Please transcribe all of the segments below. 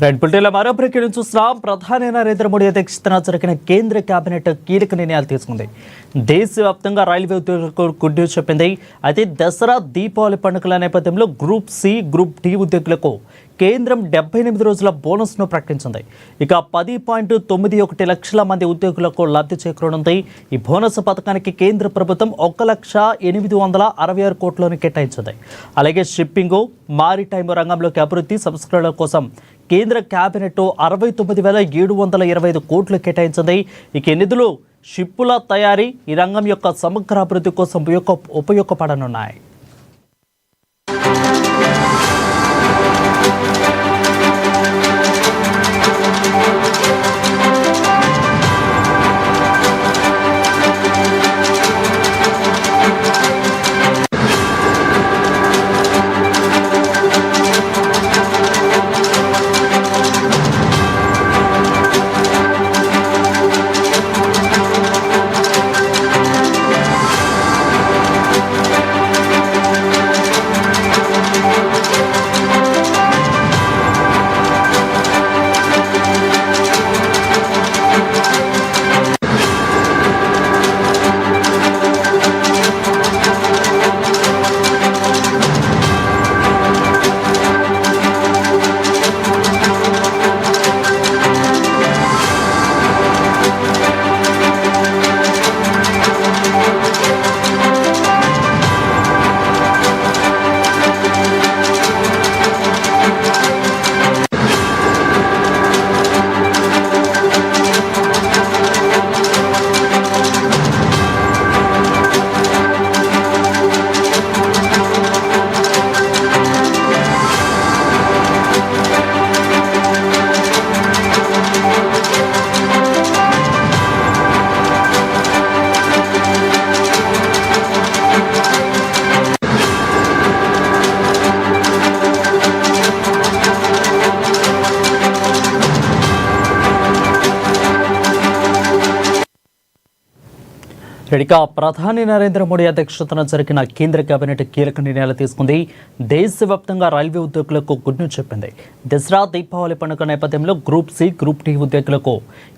Red బులెటిన్లో మరో breaking చూస్తున్నాం. ప్రధాని నరేంద్ర మోడీ అధ్యక్షతన జరిగిన కేంద్ర కేబినెట్ కీలక నిర్ణయాలు తీసుకుంది. దేశవ్యాప్తంగా రైల్వే ఉద్యోగులకు గుడ్ న్యూస్ చెప్పింది. అయితే దసరా దీపావళి పండుగల నేపథ్యంలో గ్రూప్ సి, గ్రూప్ డి ఉద్యోగులకు కేంద్రం 78 రోజుల బోనస్ను ప్రకటించింది. ఇక 10.91 లక్షల మంది ఉద్యోగులకు లబ్ధి చేకూరనుంది. ఈ బోనస్ పథకానికి కేంద్ర ప్రభుత్వం 1,866 కోట్లను కేటాయించింది. అలాగే షిప్పింగ్, మారిటైమ్ రంగంలోకి అభివృద్ధి సంస్కరణల కోసం కేంద్ర కేబినెట్ 69,725 కోట్లు కేటాయించింది. ఇక నిధులు షిప్పుల తయారీ, ఈ రంగం యొక్క సమగ్ర అభివృద్ధి కోసం ఉపయోగపడనున్నాయి. ఇక ప్రధాని నరేంద్ర మోడీ అధ్యక్షతన జరిగిన కేంద్ర కేబినెట్ కీలక నిర్ణయాలు తీసుకుంది. దేశవ్యాప్తంగా రైల్వే ఉద్యోగులకు గుడ్ న్యూస్ చెప్పింది. దసరా దీపావళి పండుగ నేపథ్యంలో గ్రూప్ సి, గ్రూప్ డి ఉద్యోగులకు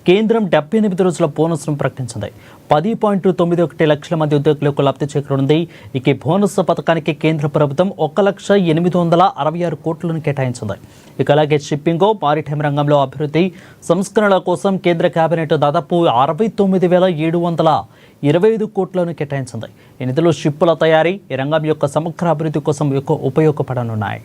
కేంద్రం 78 రోజుల బోనస్ను ప్రకటించింది. 10.91 లక్షల మంది ఉద్యోగులకు లబ్ధి చేకూరనుంది. ఇక బోనస్ పథకానికి కేంద్ర ప్రభుత్వం 1,866 కోట్లను కేటాయించింది. ఇక అలాగే షిప్పింగ్, మారిటైమ్ రంగంలో అభివృద్ధి సంస్కరణల కోసం కేంద్ర కేబినెట్ దాదాపు 69,725 కోట్లను కేటాయించింది. ఈ నిధులు షిప్పుల తయారీ, ఈ రంగం యొక్క సమగ్ర అభివృద్ధి కోసం ఉపయోగపడనున్నాయి.